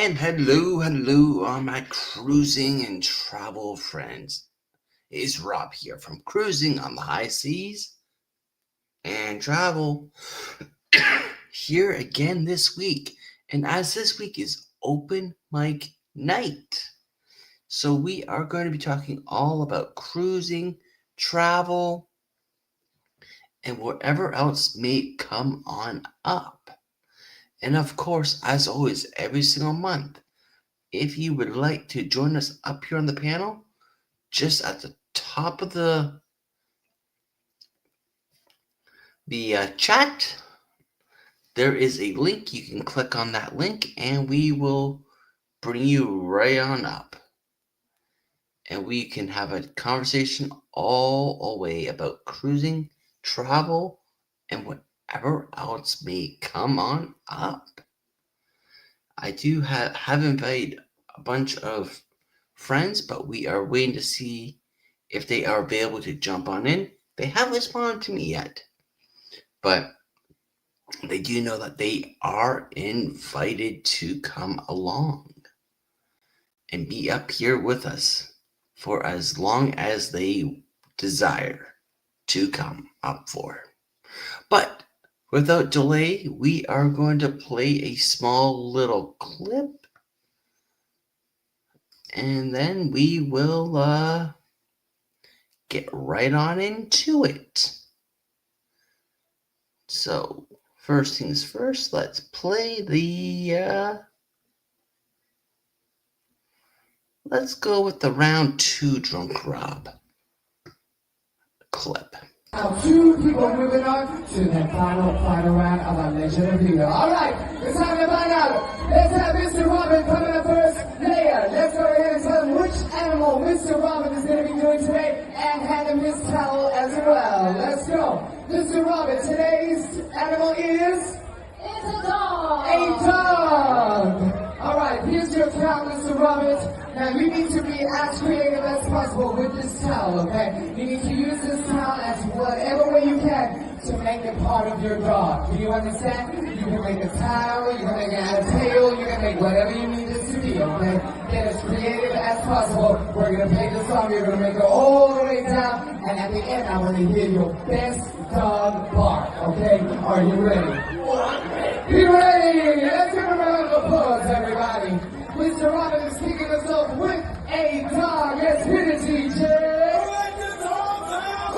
And hello, all my cruising and travel friends. It's Rob here from Cruising on the High Seas and Travel here again this week. And as this week is open mic night, so we are going to be talking all about cruising, travel, and whatever else may come on up. And of course, as always, every single month, if you would like to join us up here on the panel, just at the top of the chat, there is a link. You can click on that link and we will bring you right on up. And we can have a conversation all away about cruising, travel, and whatever else may come on up. I do have invited a bunch of friends, but we are waiting to see if they are available to jump on in. They haven't responded to me yet, but they do know that they are invited to come along and be up here with us for as long as they desire to come up for. But without delay, we are going to play a small little clip, and then we will get right on into it. So, first things first, let's play let's go with the round 2 Drunk Rob clip. Now, 2 people moving on to the final round of our Legend of Vita. All right, it's time to find out. Let's have Mr. Robin coming up first. Leia, let's go ahead and tell him which animal Mr. Robin is going to be doing today and hand him his towel as well. Let's go. Mr. Robin, today's animal is? It's a dog. A dog. All right, here's your towel, Mr. Robin. Now, you need to be as creative as possible with this towel, okay? You need to use this towel as whatever way you can to make it part of your dog. Do you understand? You can make a towel, you can make it a tail, you can make whatever you need this to be, okay? Get as creative as possible. We're going to play the song, you're going to make it all the way down, and at the end, I want to hear your best dog bark, okay? Are you ready? Be ready! Let's give a round of applause, everybody. Mr. Robin is kicking us off with a dog. Let's hit it, DJ. Let the dog out.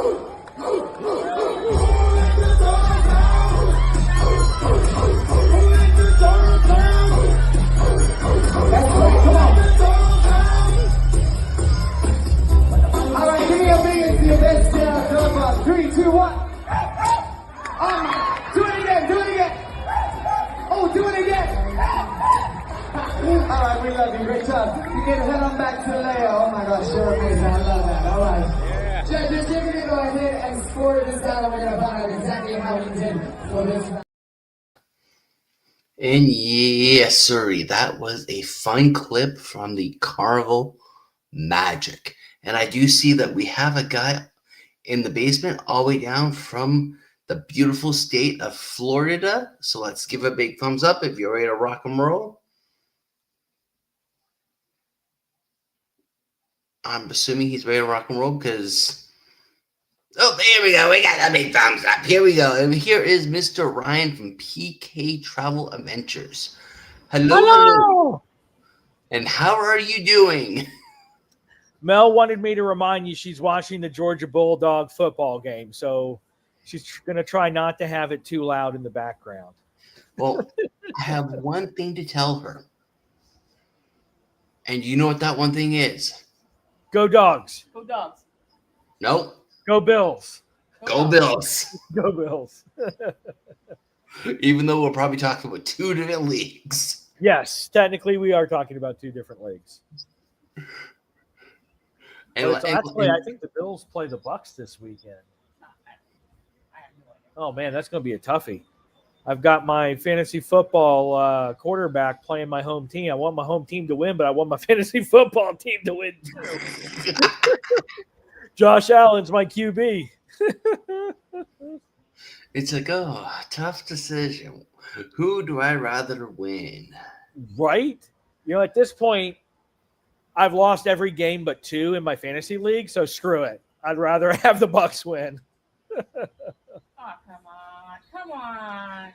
Let the dog out. Let the dog out. That's right, come on. All right, give me a big, your best dog bark. 3, 2, 1. Do it again, do it again. Oh, do it again. All right, we love you. Great job. You can head on back to Leia. Oh my gosh, you're amazing. I love that. All right. Yeah. Judges, you're going to go ahead and score this down, and we're going to find out exactly how you did for this round. And yes, sir, that was a fun clip from the Carnival Magic. And I do see that we have a guy in the basement all the way down from the beautiful state of Florida. So let's give a big thumbs up if you're ready to rock and roll. I'm assuming he's ready to rock and roll because... Oh, there we go. We got a big thumbs up. Here we go. And here is Mr. Ryan from PK Travel Adventures. Hello. And how are you doing? Mel wanted me to remind you she's watching the Georgia Bulldog football game, so she's going to try not to have it too loud in the background. Well, I have one thing to tell her. And you know what that one thing is? Go Dogs. Go dogs. Nope. Go Bills. Go Bills. Go Bills. Even though we're probably talking about 2 different leagues. Yes, technically we are talking about 2 different leagues. And actually, I think the Bills play the Bucks this weekend. Oh, man, that's going to be a toughie. I've got my fantasy football quarterback playing my home team. I want my home team to win, but I want my fantasy football team to win too. Josh Allen's my QB. It's like, tough decision. Who do I rather win? Right? At this point, I've lost every game but 2 in my fantasy league, so screw it. I'd rather have the Bucks win. Oh, come on.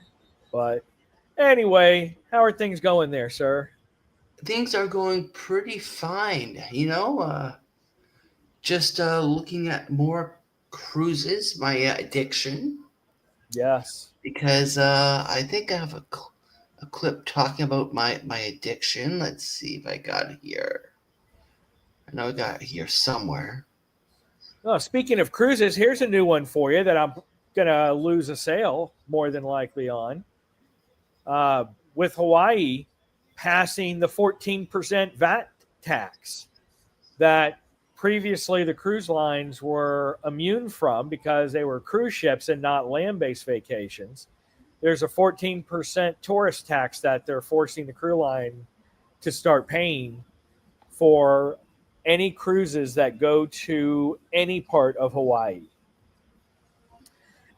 But anyway, how are things going there, sir? Things are going pretty fine. Just looking at more cruises, my addiction, Yes. because I think I have a clip talking about my addiction. Let's see if I got it here. I know I got it here somewhere. Oh, speaking of cruises, here's a new one for you that I'm going to lose a sale more than likely on. With Hawaii passing the 14% VAT tax that previously the cruise lines were immune from because they were cruise ships and not land-based vacations. There's a 14% tourist tax that they're forcing the cruise line to start paying for any cruises that go to any part of Hawaii.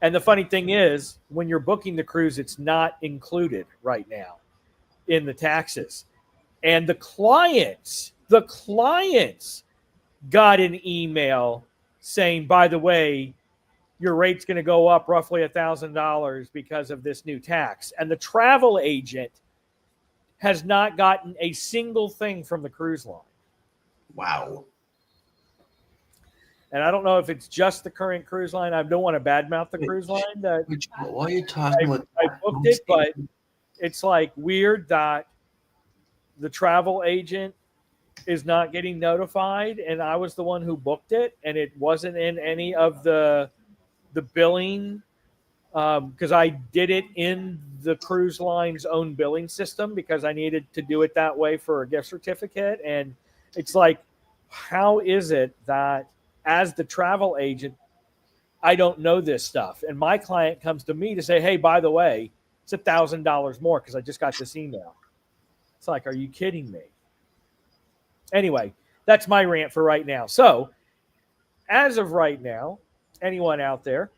And the funny thing is, when you're booking the cruise, it's not included right now in the taxes. And the clients got an email saying, by the way, your rate's going to go up roughly $1,000 because of this new tax. And the travel agent has not gotten a single thing from the cruise line. Wow. And I don't know if it's just the current cruise line. I don't want to badmouth the cruise line that While you're talking about, I booked it, but it's like weird that the travel agent is not getting notified, and I was the one who booked it, and it wasn't in any of the billing because I did it in the cruise line's own billing system because I needed to do it that way for a gift certificate. And it's like, how is it that as the travel agent, I don't know this stuff? And my client comes to me to say, hey, by the way, it's $1,000 more because I just got this email. It's like, are you kidding me? Anyway, that's my rant for right now. So as of right now, anyone out there,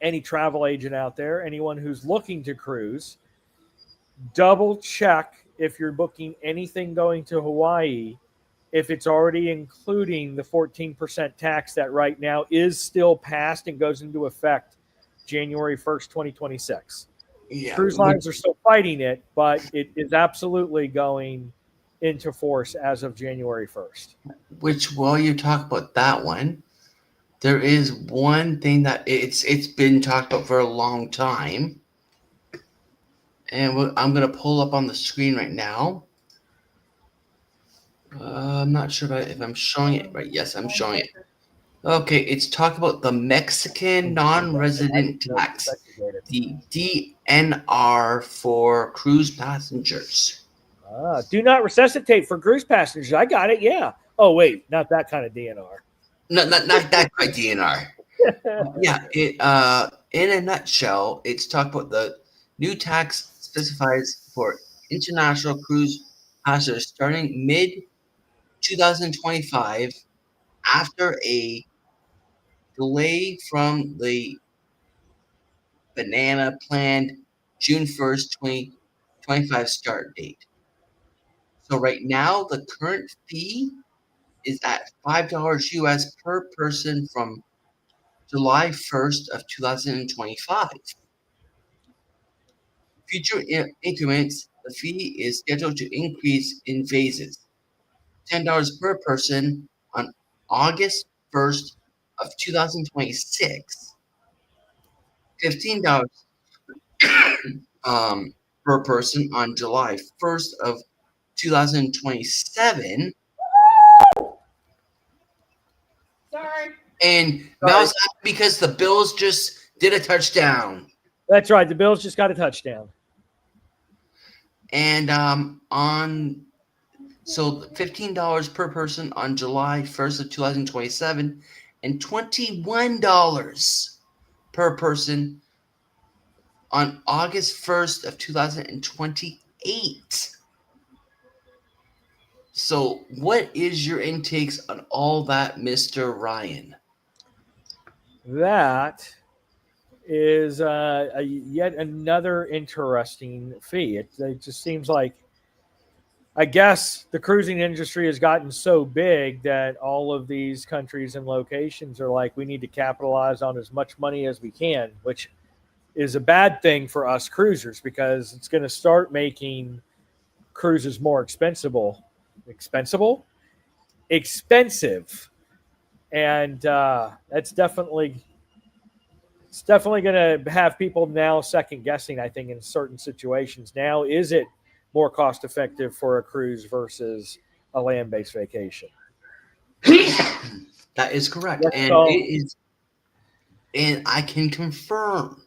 any travel agent out there, anyone who's looking to cruise, double check if you're booking anything going to Hawaii, if it's already including the 14% tax that right now is still passed and goes into effect January 1st, 2026. yeah, Cruise lines are still fighting it, but it is absolutely going into force as of January 1st. which while you talk about that one, there is one thing that it's been talked about for a long time, and I'm gonna pull up on the screen right now. I'm not sure if I'm showing it right. Yes, I'm showing it. Okay, it's talk about the Mexican non-resident tax, the DNR for cruise passengers. Do not resuscitate for cruise passengers. I got it. Yeah. Oh, wait, not that kind of DNR. No, not that kind of DNR. Yeah, it in a nutshell, it's talked about the new tax specifies for international cruise passengers starting mid 2025 after a delay from the banana planned June 1st, 2025 start date. So right now the current fee is at $5 US per person from July 1st of 2025. Future increments, the fee is scheduled to increase in phases. $10 per person on August 1st of 2026. $15 per person on July 1st of 2027. Sorry. And Mel's happy because the Bills just did a touchdown. That's right. The Bills just got a touchdown. And so $15 per person on July 1st of 2027 and $21 per person on August 1st of 2028. So what is your intakes on all that, Mr. Ryan? That is yet another interesting fee. It just seems like I guess the cruising industry has gotten so big that all of these countries and locations are like, we need to capitalize on as much money as we can, which is a bad thing for us cruisers because it's going to start making cruises more expensive, and that's definitely it's definitely going to have people now second guessing. I think in certain situations now, is it more cost effective for a cruise versus a land based vacation? That is correct, Let's and go. it is, and I can confirm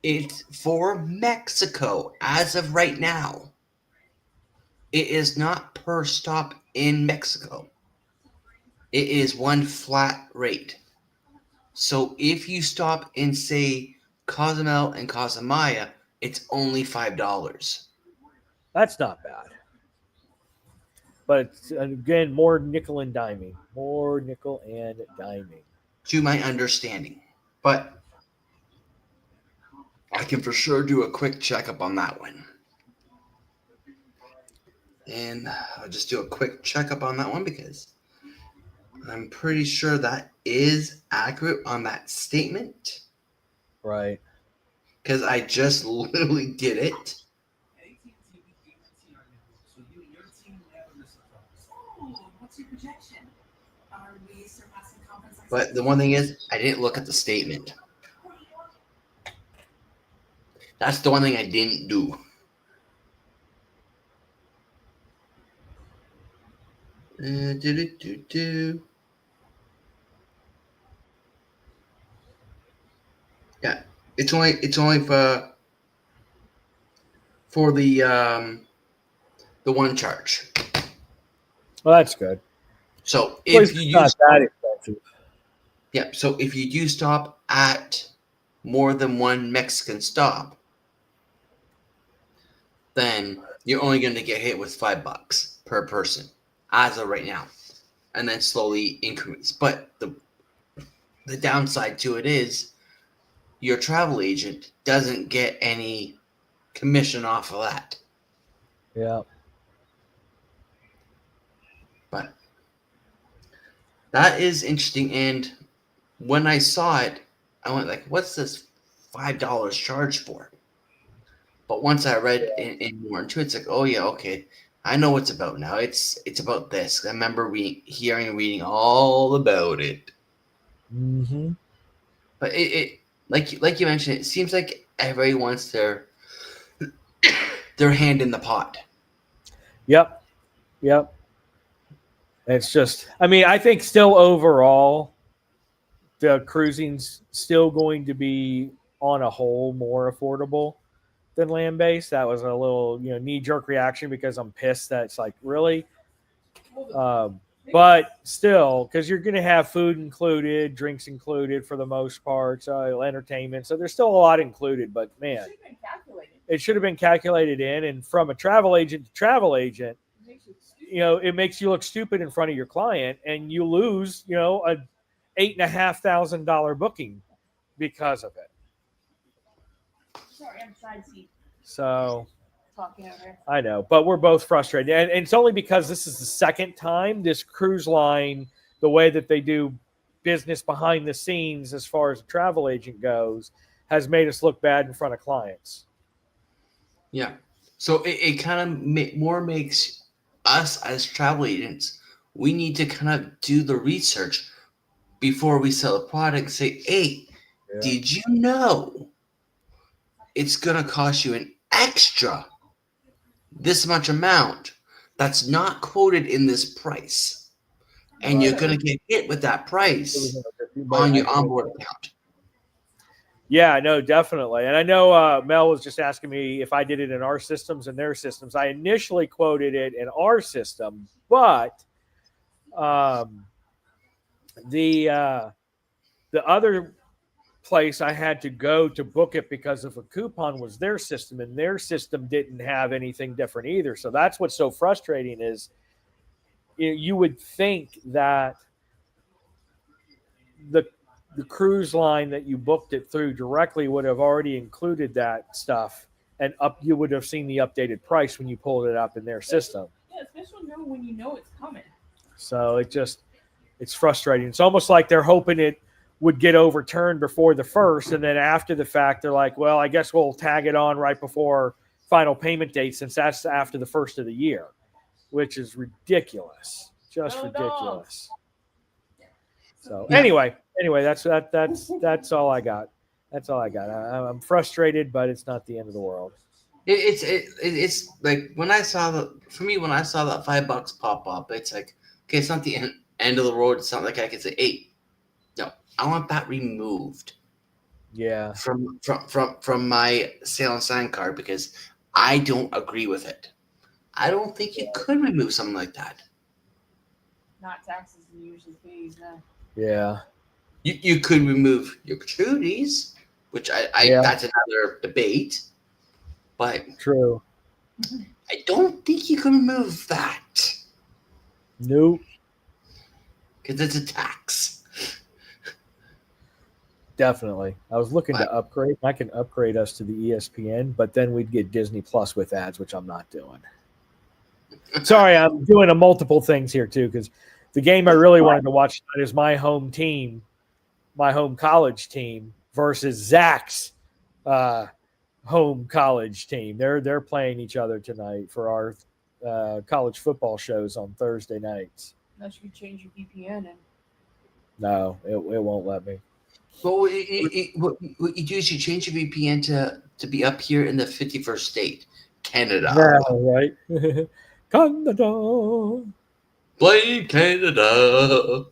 it's for Mexico as of right now. It is not per stop in Mexico. It is one flat rate. So if you stop in, say, Cozumel and Cozumaya, it's only $5. That's not bad. But it's, again, more nickel and diming. More nickel and diming. To my understanding. But I can for sure do a quick checkup on that one. And I'll just do a quick checkup on that one because I'm pretty sure that is accurate on that statement. Right. Because I just literally did it. But the one thing is, I didn't look at the statement. That's the one thing I didn't do. Yeah, it's only for the one charge. Well, that's good. So At least if you it's not use that expensive. yeah, so if you do stop at more than one Mexican stop, then you're only going to get hit with $5 per person as of right now, and then slowly increase. But the downside to it is your travel agent doesn't get any commission off of that. Yeah. But that is interesting. And when I saw it, I went like, "What's this $5 charge for?" But once I read in more into it, it's like, "Oh yeah, okay, I know what it's about now. It's about this." I remember hearing and reading all about it. Mm-hmm. But it like you mentioned, it seems like everybody wants their hand in the pot. Yep. Yep. It's just, I mean, I think still overall, the cruising's still going to be on a whole more affordable than land based. That was a little, knee jerk reaction because I'm pissed that it's like, really? But still, because you're going to have food included, drinks included for the most part, so entertainment. So there's still a lot included, but man, it should have been calculated in. And from a travel agent to travel agent, it makes you look stupid in front of your client, and you lose, a $8,500 booking because of it. Sorry, I'm side seat So talking over. I know, but we're both frustrated, and it's only because this is the second time this cruise line, the way that they do business behind the scenes as far as a travel agent goes, has made us look bad in front of clients. Yeah. So it kind of more makes us as travel agents, we need to kind of do the research before we sell a product. Say, hey, did you know it's going to cost you an extra this much amount that's not quoted in this price? And you're going to get hit with that price on your onboard account. Yeah, no, definitely. And I know Mel was just asking me if I did it in our systems and their systems. I initially quoted it in our system, but the other place I had to go to book it because of a coupon was their system, and their system didn't have anything different either. So that's what's so frustrating is you would think that the cruise line that you booked it through directly would have already included that stuff, and you would have seen the updated price when you pulled it up in their system. Yeah, especially when you know it's coming. So it's frustrating. It's almost like they're hoping it would get overturned before the first, and then after the fact, they're like, well, I guess we'll tag it on right before final payment date since that's after the first of the year, which is ridiculous. Just No ridiculous. So Yeah. anyway, that's all I got. That's all I got. I'm frustrated, but it's not the end of the world. It's like when I saw that $5 pop up, it's like, okay, it's not the end of the road. It's not like I can say, hey, no, I want that removed Yeah. from my sale and sign card because I don't agree with it. I don't think you could remove something like that. Not taxes and usually fees. No. Yeah. You could remove your gratuities, which Yeah. that's another debate. But True. I don't think you can remove that Nope. because it's a tax. Definitely. I was looking to upgrade. I can upgrade us to the ESPN, but then we'd get Disney Plus with ads, which I'm not doing. Sorry, I'm doing a multiple things here too, because the game I really wanted to watch tonight is my home team, my home college team versus Zach's home college team. They're playing each other tonight for our college football shows on Thursday nights. Unless you change your VPN and No, it won't let me. Well, what you do is you change your VPN to be up here in the 51st state, Canada. Yeah, right. Canada. Blame Canada.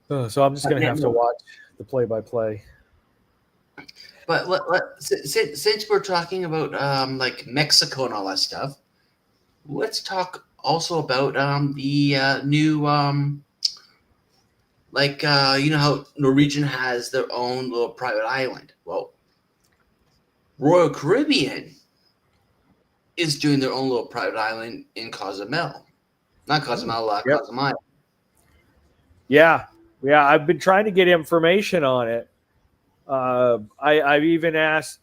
So I'm just going to have to watch the play-by-play. But since we're talking about like Mexico and all that stuff, let's talk also about the new you know how Norwegian has their own little private island. Well, Royal Caribbean is doing their own little private island in Cozumel. Not Cozumel, Yep. Cozumel. Yeah. I've been trying to get information on it. I've even asked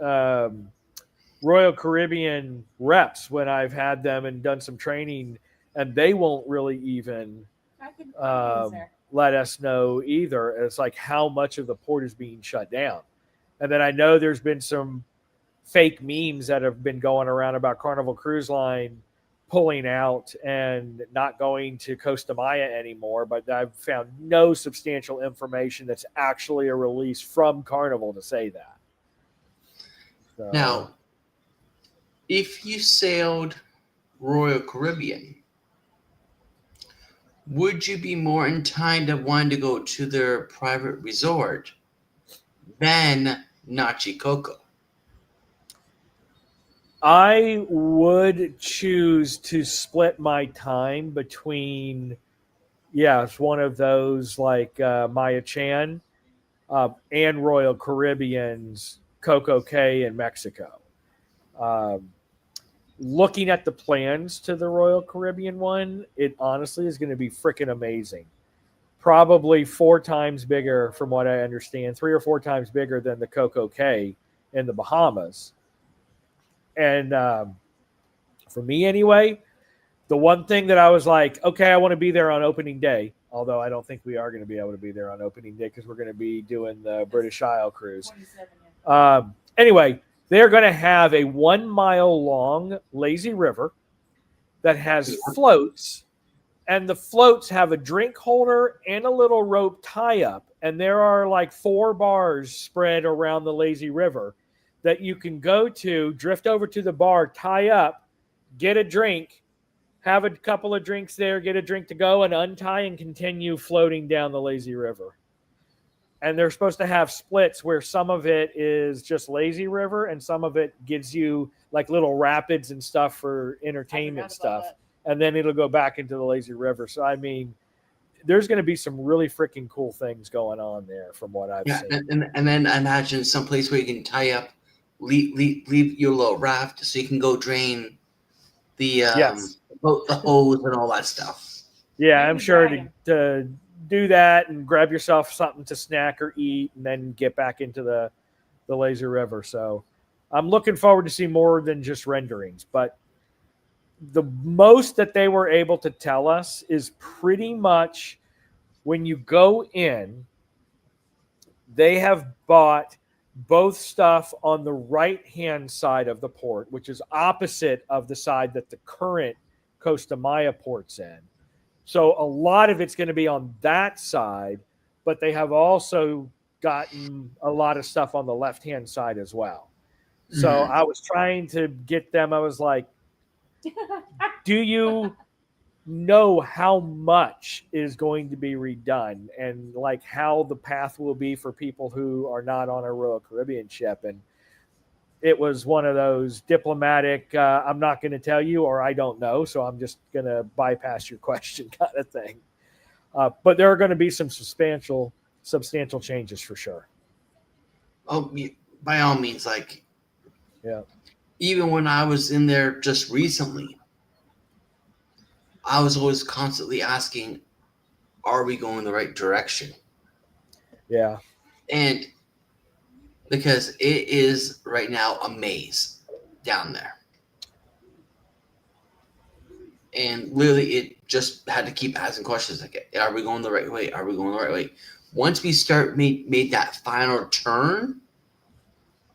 Royal Caribbean reps when I've had them and done some training, and they won't really even I could put there. let us know either. It's like how much of the port is being shut down. And then I know there's been some fake memes that have been going around about Carnival Cruise Line pulling out and not going to Costa Maya anymore, but I've found no substantial information that's actually a release from Carnival to say that. So, Now, if you sailed Royal Caribbean, would you be more inclined to want to go to their private resort than Nachi Coco? I would choose to split my time between, it's one of those like Maya Chan and Royal Caribbean's Coco Cay in Mexico. Looking at the plans to the Royal Caribbean one, it honestly is going to be freaking amazing. Probably 4 times bigger, from what I understand, 3 or 4 times bigger than the Coco Cay in the Bahamas. And for me anyway, the one thing that I was like, okay, I want to be there on opening day, although I don't think we are going to be able to be there on opening day because we're going to be doing the British Isle cruise. 27, yeah. Anyway, they're going to have a 1 mile long lazy river that has floats, and the floats have a drink holder and a little rope tie up. And there are like 4 bars spread around the lazy river that you can go to, drift over to the bar, tie up, get a drink, have a couple of drinks there, get a drink to go, and untie and continue floating down the lazy river. And they're supposed to have splits where some of it is just lazy river and some of it gives you like little rapids and stuff for entertainment stuff. And then it'll go back into the lazy river. So, I mean, there's going to be some really freaking cool things going on there from what I've seen. And then imagine some place where you can tie up, leave your little raft so you can go drain the the hose and all that stuff. Yeah, I'm sure to do that and grab yourself something to snack or eat and then get back into the the lazy river. So I'm looking forward to see more than just renderings. But the most that they were able to tell us is pretty much when you go in, they have bought both stuff on the right-hand side of the port, which is opposite of the side that the current Costa Maya port's in. So a lot of it's going to be on that side, but they have also gotten a lot of stuff on the left-hand side as well. So I was trying to get them. I was like, do you know how much is going to be redone and like how the path will be for people who are not on a Royal Caribbean ship? And it was one of those diplomatic, I'm not going to tell you, or I don't know, so I'm just going to bypass your question kind of thing. But there are going to be some substantial changes for sure. Oh, by all means, like, Yeah. even when I was in there just recently, I was always constantly asking, are we going the right direction? Yeah. And because it is right now a maze down there. And literally, it just had to keep asking questions like, are we going the right way? Are we going the right way? Once we made that final turn,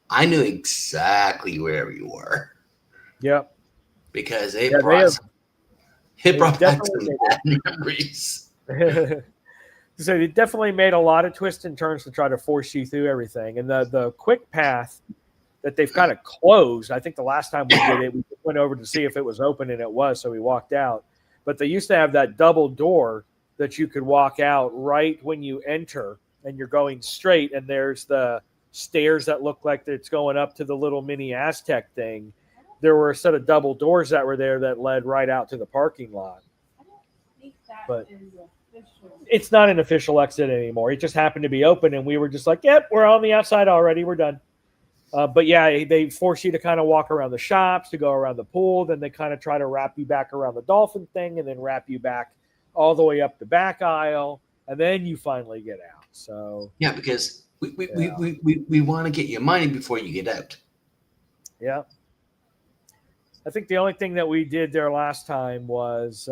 I knew exactly where we were. Yep. Because it Yeah, brought back definitely some bad memories. So they definitely made a lot of twists and turns to try to force you through everything. And the quick path that they've kind of closed, I think the last time we did it, we went over to see if it was open, and it was, so we walked out. But they used to have that double door that you could walk out right when you enter, and you're going straight, and there's the stairs that look like it's going up to the little mini Aztec thing. There were a set of double doors that were there that led right out to the parking lot. I don't think that But is official. it's not an official exit anymore. It just happened to be open, and we were just like, yep, we're on the outside already. We're done. But yeah, they force you to kind of walk around the shops, to go around the pool. Then they kind of try to wrap you back around the dolphin thing, and then wrap you back all the way up the back aisle, and then you finally get out. So yeah, because we want to get your money before you get out. Yeah. I think the only thing that we did there last time was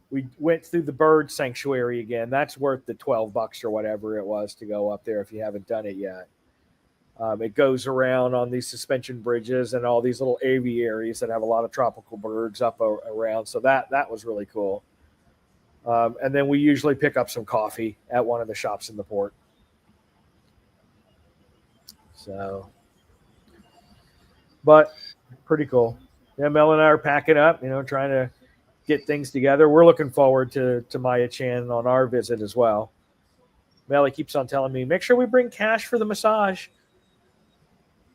we went through the bird sanctuary again. That's worth the $12 or whatever it was to go up there if you haven't done it yet. It goes around on these suspension bridges and all these little aviaries that have a lot of tropical birds up around. So that was really cool. And then we usually pick up some coffee at one of the shops in the port. So, but pretty cool. Yeah, Mel and I are packing up, trying to get things together. We're looking forward to Maya Chan on our visit as well. Melly keeps on telling me, make sure we bring cash for the massage.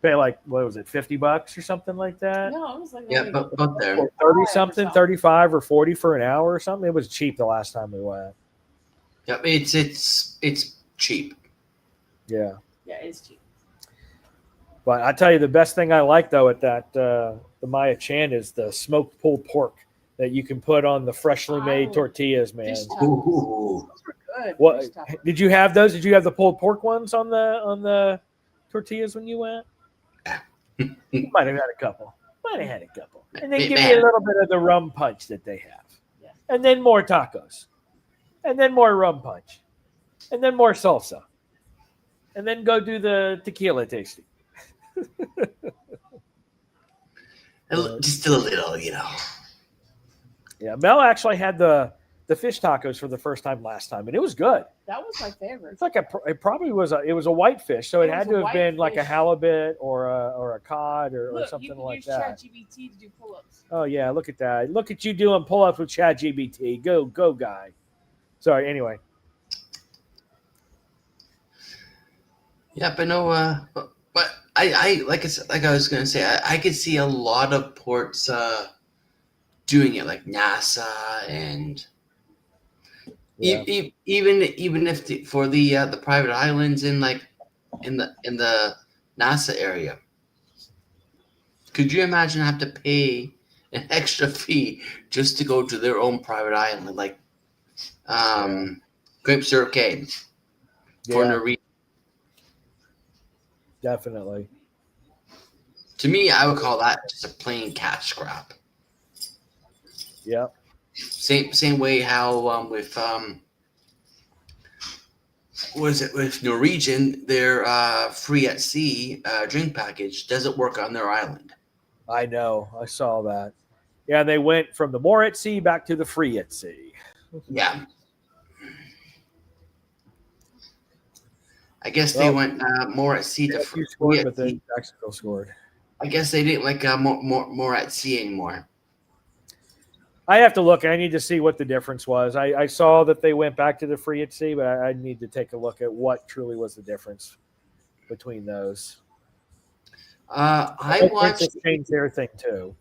Pay like, what was it, $50 or something like that? No, it was like Yeah, but there. 30 something, 35 or 40 for an hour or something. It was cheap the last time we went. Yeah, it's cheap. Yeah. Yeah, it's cheap. But I tell you, the best thing I like though at that the Maya Chan is the smoked pulled pork that you can put on the freshly made tortillas, man. Fish tacos. Ooh. Those were good. What Fish tacos. did you have those? Did you have the pulled pork ones on the tortillas when you went? You might have had a couple. And then give me a little bit of the rum punch that they have. Yeah. And then more tacos. And then more rum punch. And then more salsa. And then go do the tequila tasting. Just a little, Yeah, Mel actually had the fish tacos for the first time last time, and it was good. That was my favorite. It's like it probably was a white fish, so it It had was to a have been white like a fish. halibut or a cod or Look, something you can like use that. ChatGPT to do pull-ups. Oh yeah, look at that! Look at you doing pull-ups with ChatGPT. Go, guy. Sorry. Anyway, Yeah, but no, but I like I was gonna say, I could see a lot of ports doing it, like NASA and yeah. even if for the private islands in the NASA area. Could you imagine have to pay an extra fee just to go to their own private island, like Grape Syrup Cay for Yeah. Norwegian? Definitely. To me, I would call that just a plain cash grab. Yep. Same way how with what is it with Norwegian, their free at sea drink package doesn't work on their island. I know. I saw that. Yeah, they went from the more at sea back to the free at sea. Yeah. I guess they went more at sea to You free scored, at but then sea. Jacksonville scored. I guess they didn't like more at sea anymore. I have to look. I need to see what the difference was. I saw that they went back to the free at sea, but I need to take a look at what truly was the difference between those. I watched. Princess changed their thing too.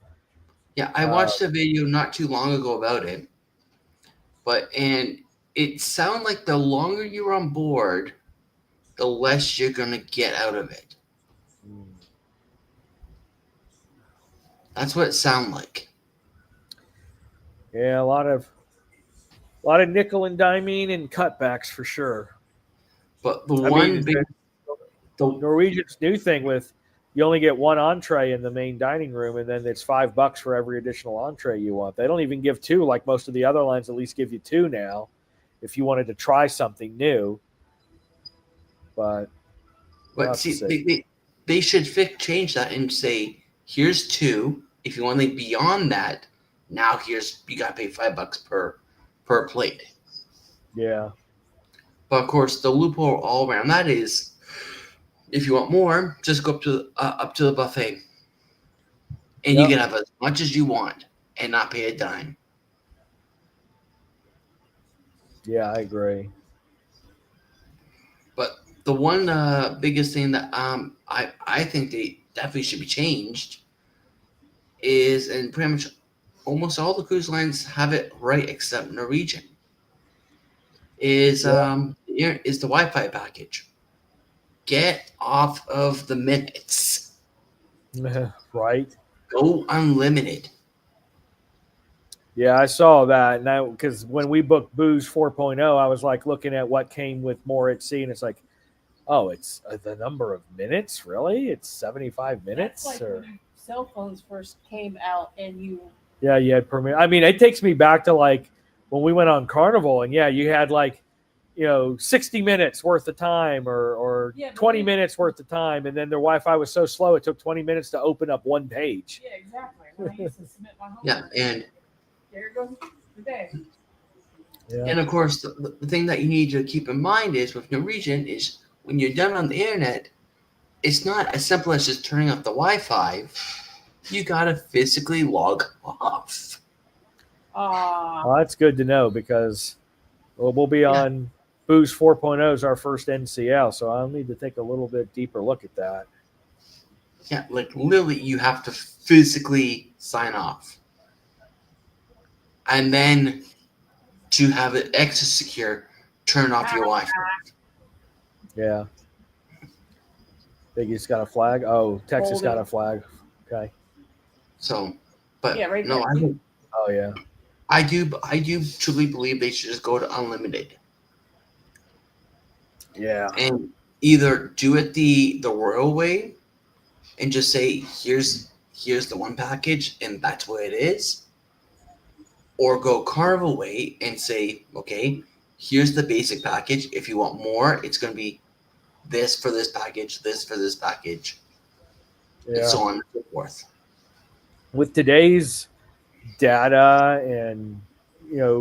Yeah, I watched a video not too long ago about it, and it sounded like the longer you're on board, the less you're gonna get out of it. That's what it sounded like. Yeah, a lot of nickel and diming and cutbacks for sure. But the Norwegian's new thing with you only get one entree in the main dining room, and then it's $5 for every additional entree you want. They don't even give two like most of the other lines. At least give you two now, if you wanted to try something new. But see, they should change that and say, here's two. If you want anything beyond that, now you gotta pay $5 per plate. Yeah. But of course, the loophole all around that is, if you want more, just go up to the buffet, and you can have as much as you want and not pay a dime. Yeah, I agree. But the one biggest thing that I think they definitely should be changed is, and pretty much almost all the cruise lines have it right except Norwegian, is the Wi-Fi package. Get off of the minutes. Right. Go unlimited. Yeah, I saw that. Now, because when we booked Booze 4.0, I was like looking at what came with more at sea, and it's like, oh, it's the number of minutes. Really, it's 75 minutes. That's like when cell phones first came out, and you. Yeah, you had per minute. I mean, it takes me back to like when we went on Carnival, and you had like, 60 minutes worth of time or 20 minutes worth of time, and then their Wi-Fi was so slow it took 20 minutes to open up one page. Yeah, exactly. When I used to submit my homework. Yeah, and there goes the day. Yeah. And of course, the thing that you need to keep in mind is with Norwegian is when you're done on the internet, it's not as simple as just turning off the Wi-Fi. You gotta physically log off. Well, that's good to know because we'll be on Booze 4.0 is our first NCL, so I'll need to take a little bit deeper look at that. Yeah, like literally, you have to physically sign off. And then to have it extra secure, turn off your Wi-Fi. Yeah. Biggie's got a flag. Oh, Texas got a flag. Okay. So, but right no, there. I do truly believe they should just go to unlimited. Yeah. And either do it the royal way and just say here's the one package and that's what it is, or go Carnival way and say, okay, here's the basic package. If you want more, it's going to be this for this package, this for this package, and so on and so forth. With today's data and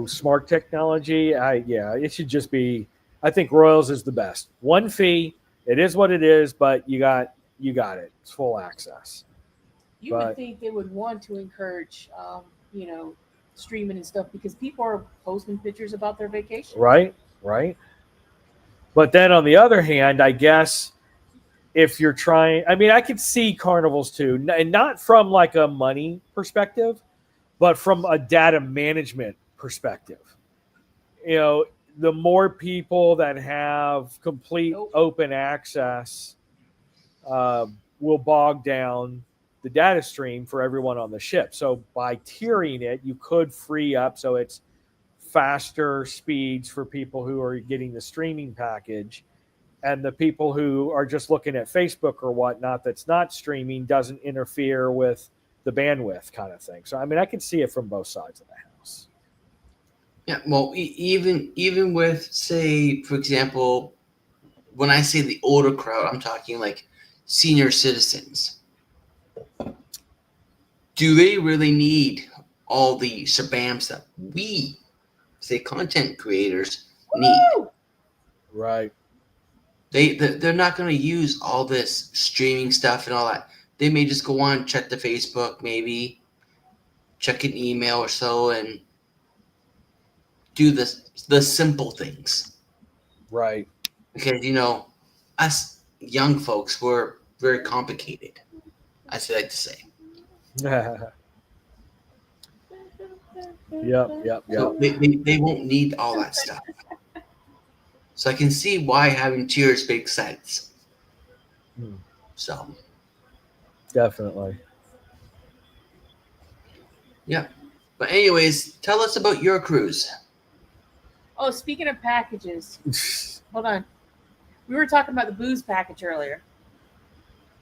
smart technology, it should just be. I think Royals is the best. One fee. It is what it is, but you got it. It's full access. You would think they would want to encourage, streaming and stuff because people are posting pictures about their vacation. Right. But then on the other hand, I guess if you're trying, I could see carnivals too, and not from like a money perspective, but from a data management perspective. The more people that have complete open access will bog down the data stream for everyone on the ship. So by tiering it, you could free up so it's faster speeds for people who are getting the streaming package and the people who are just looking at Facebook or whatnot that's not streaming doesn't interfere with the bandwidth kind of thing. So I mean, I can see it from both sides of the house. Yeah, well, even with, say, for example, when I say the older crowd, I'm talking like senior citizens. Do they really need all the shabams that we, say, content creators, need? Woo! Right. They're not going to use all this streaming stuff and all that. They may just go on, check the Facebook, maybe check an email or so, and do the simple things. Right. Because, us young folks, we're very complicated, as I like to say. Yep. So they won't need all that stuff. So I can see why having Cheers makes sense. So. Definitely. Yeah. But anyways, tell us about your cruise. Oh, speaking of packages, hold on. We were talking about the booze package earlier.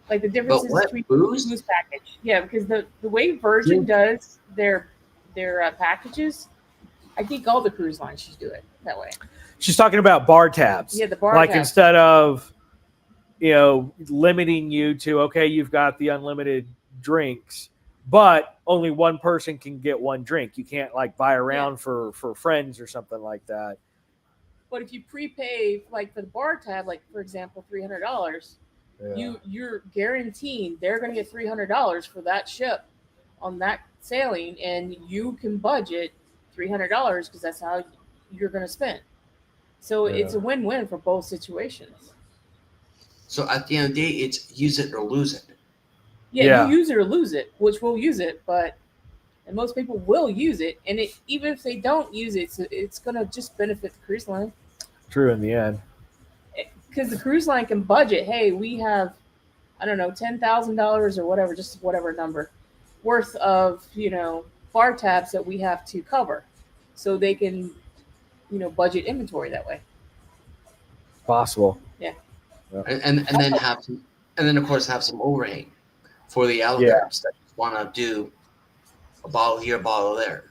Like the differences what? between Booze? the booze package. Yeah, because the way Virgin does their packages, I think all the cruise lines should do it that way. She's talking about bar tabs. Yeah, the bar like tabs. Instead of limiting you to, okay, you've got the unlimited drinks, but only one person can get one drink. You can't like buy around for friends or something like that. But if you prepay, like for the bar tab, like for example, $300, you're guaranteeing they're going to get $300 for that ship on that sailing, and you can budget $300 because that's how you're going to spend. So it's a win-win for both situations. So at the end of the day, it's use it or lose it. Yeah, you use it or lose it, which we'll use it, and most people will use it. And even if they don't use it, it's going to just benefit the cruise line. True in the end. Because the cruise line can budget, hey, we have, I don't know, $10,000 or whatever, just whatever number worth of, bar tabs that we have to cover. So they can, budget inventory that way. Possible. Yeah. And then of course have some overhang for the alligators that want to do a bottle here, a bottle there.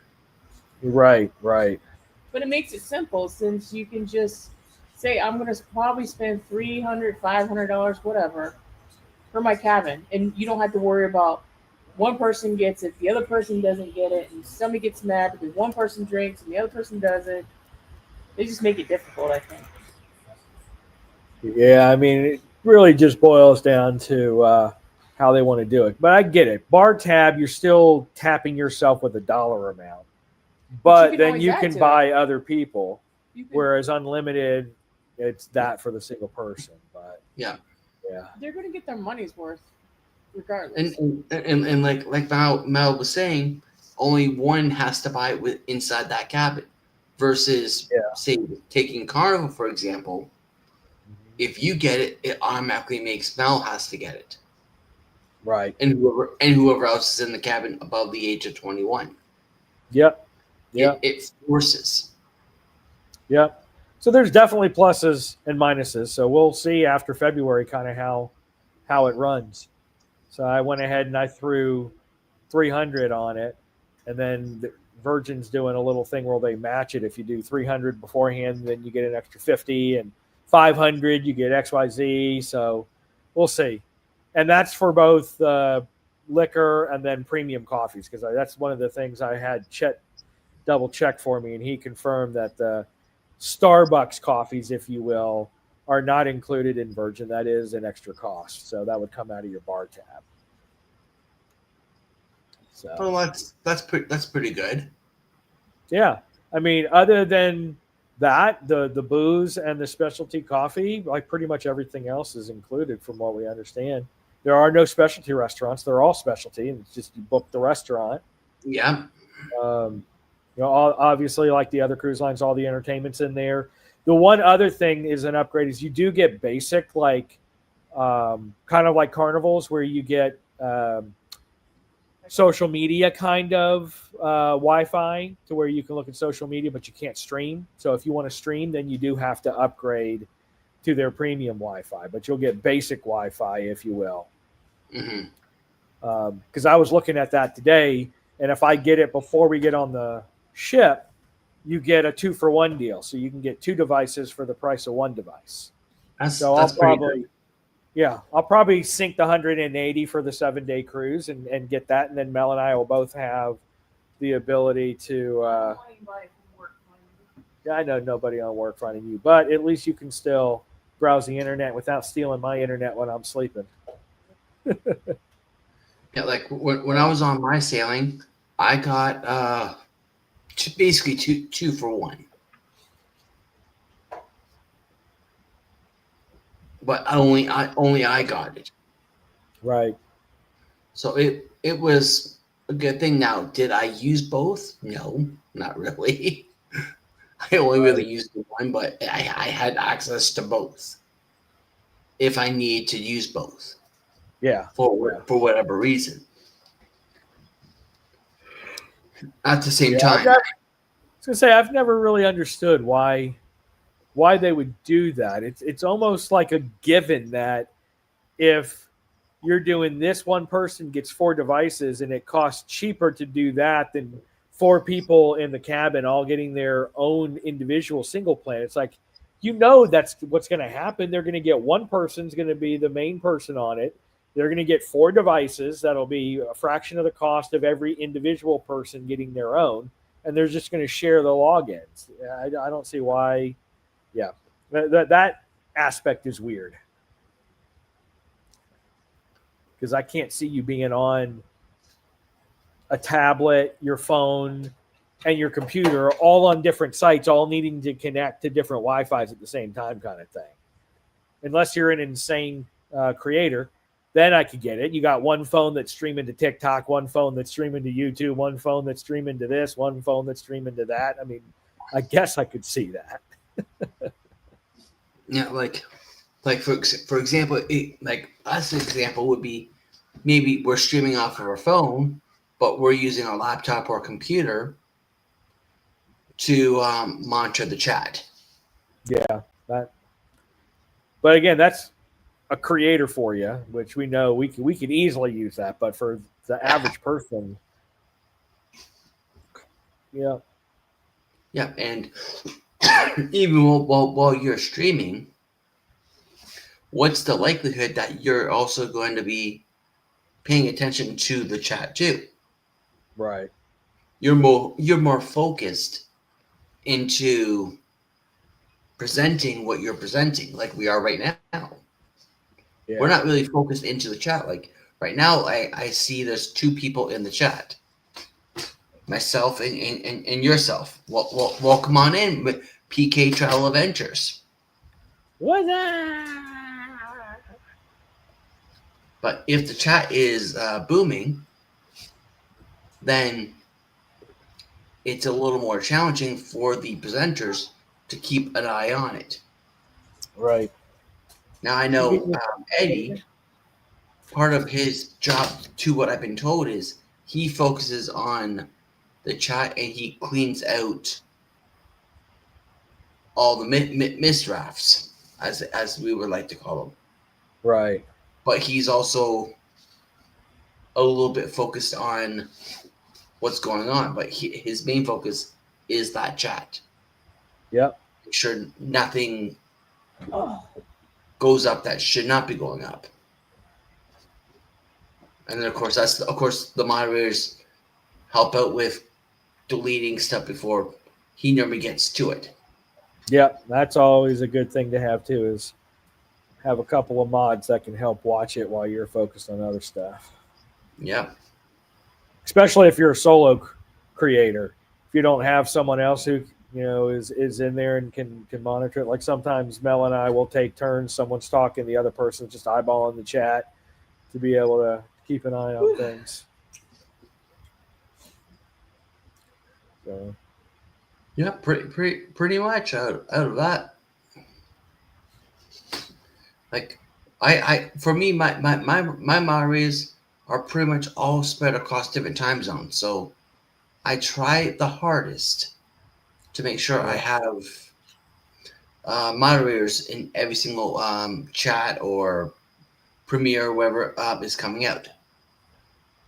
Right. But it makes it simple since you can just say, I'm going to probably spend $300, $500, whatever, for my cabin. And you don't have to worry about one person gets it, the other person doesn't get it, and somebody gets mad because one person drinks and the other person doesn't. They just make it difficult, I think. Yeah, I mean, it really just boils down to how they want to do it. But I get it. Bar tab, you're still tapping yourself with a dollar amount. But then you can buy other people. Whereas unlimited, it's that for the single person. But yeah, they're going to get their money's worth regardless. And like Mel was saying, only one has to buy it inside that cabin. Versus, say, taking Carnival for example. If you get it, it automatically makes Mel has to get it. Right. And whoever else is in the cabin above the age of 21. Yep. It forces. Yep. So there's definitely pluses and minuses. So we'll see after February kind of how it runs. So I went ahead and I threw 300 on it, and then Virgin's doing a little thing where they match it. If you do 300 beforehand, then you get an extra 50, and 500 you get XYZ. So we'll see. And that's for both liquor and then premium coffees, because that's one of the things I had Chet double check for me, and he confirmed that the Starbucks coffees, if you will, are not included in Virgin. That is an extra cost. So that would come out of your bar tab. So well, that's pretty good. Yeah. I mean, other than that, the booze and the specialty coffee, like pretty much everything else is included from what we understand. There are no specialty restaurants. They're all specialty, and it's just you book the restaurant. Yeah. Obviously, like the other cruise lines, all the entertainment's in there. The one other thing is an upgrade is you do get basic, like kind of like Carnivals, where you get social media kind of Wi-Fi to where you can look at social media, but you can't stream. So if you want to stream, then you do have to upgrade to their premium Wi-Fi, but you'll get basic Wi-Fi, if you will. Hmm. Because I was looking at that today, and if I get it before we get on the ship, you get a 2-for-1 deal, so you can get 2 devices for the price of 1 device. So That's pretty good. I'll probably sink the 180 for the 7-day cruise and get that, and then Mel and I will both have the ability to. I know nobody on work finding you, but at least you can still browse the internet without stealing my internet when I'm sleeping. Yeah, like when I was on my sailing, I got basically two for one. But I got it. Right. So it was a good thing. Now, did I use both? No, not really. I only really used the one, but I had access to both if I need to use both Yeah. for whatever reason. At the same time, I was gonna say I've never really understood why they would do that. It's almost like a given that if you're doing this, one person gets 4 devices, and it costs cheaper to do that than 4 people in the cabin all getting their own individual single plan. It's like, that's what's going to happen. They're going to get one person's going to be the main person on it. They're going to get 4 devices. That'll be a fraction of the cost of every individual person getting their own, and they're just going to share the logins. I don't see why. Yeah, that aspect is weird. Because I can't see you being on a tablet, your phone, and your computer all on different sites, all needing to connect to different Wi-Fis at the same time kind of thing. Unless you're an insane creator, then I could get it. You got one phone that's streaming to TikTok, one phone that's streaming to YouTube, one phone that's streaming to this, one phone that's streaming to that. I mean, I guess I could see that. yeah, like for example, like us example would be maybe we're streaming off of our phone, but we're using a laptop or a computer to monitor the chat. Yeah, that. But again, that's a creator for you, which we know we could easily use that. But for the average person, yeah, and even while you're streaming, what's the likelihood that you're also going to be paying attention to the chat too? right. You're more focused into presenting what you're presenting, like we are right now. Yeah. We're not really focused into the chat. Like right now, I see there's 2 people in the chat, myself and yourself. Welcome on in with PK Travel Adventures. What's that? But if the chat is booming, then it's a little more challenging for the presenters to keep an eye on it. Right. Now, I know Eddie, part of his job, to what I've been told, is he focuses on the chat and he cleans out all the misdrafts, as we would like to call them. Right. But he's also a little bit focused on what's going on. But his main focus is that chat. Yep. Make sure nothing goes up that should not be going up. And then, of course, the moderators help out with deleting stuff before he normally gets to it. Yep. That's always a good thing to have too, is have a couple of mods that can help watch it while you're focused on other stuff. Yep. Especially if you're a solo creator. If you don't have someone else who is in there and can monitor it. Like sometimes Mel and I will take turns. Someone's talking, the other person's just eyeballing the chat to be able to keep an eye on things. So. Yeah, pretty much out of that. Like, for me, my moderators are pretty much all spread across different time zones. So I try the hardest to make sure I have moderators in every single chat or premiere or whatever is coming out.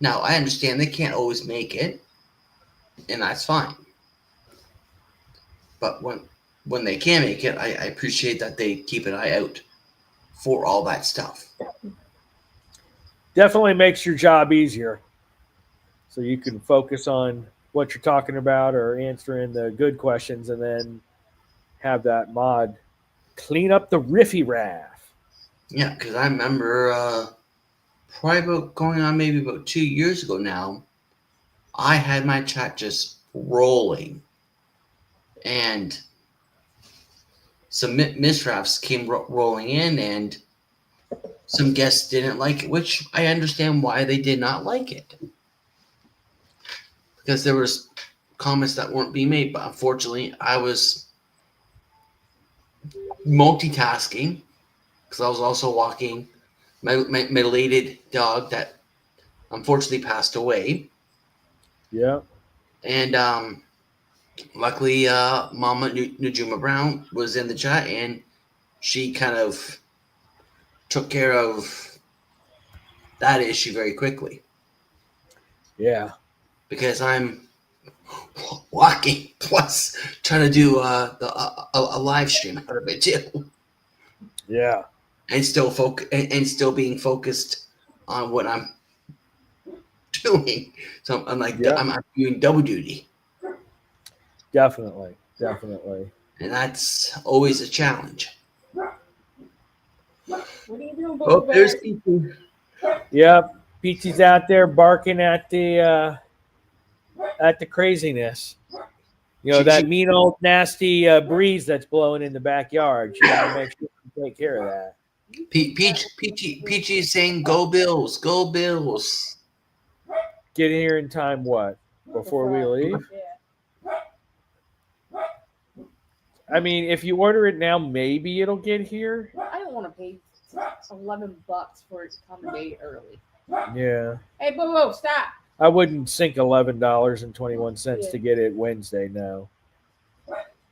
Now, I understand they can't always make it, and that's fine. But when they can make it, I appreciate that they keep an eye out for all that stuff. Definitely makes your job easier. So you can focus on what you're talking about or answering the good questions, and then have that mod clean up the riffy raff. Yeah, because I remember probably going on maybe about 2 years ago now, I had my chat just rolling, and some misdrafts came rolling in, and some guests didn't like it, which I understand why they did not like it, because there was comments that weren't being made. But unfortunately, I was multitasking because I was also walking my belated dog that unfortunately passed away. Yeah. And luckily, Mama Najuma Brown was in the chat, and she kind of took care of that issue very quickly. Yeah. Because I'm walking plus trying to do a live stream out of it too. Yeah. And still still being focused on what I'm doing. So I'm like, Yeah. I'm doing double duty. Definitely. And that's always a challenge. What are you doing, Oh, Bubba there's Bear? people. Yep. Peachy's out there barking at the craziness. You know, that mean old nasty breeze that's blowing in the backyard. You gotta make sure you take care of that. Peachy is saying, "Go Bills, go Bills." Get here in time. What? Before we leave? Yeah. I mean, if you order it now, maybe it'll get here. I don't want to pay $11 for it to come a day early. Yeah. Hey, Boo, stop. I wouldn't sink $11.21 to get it Wednesday. No.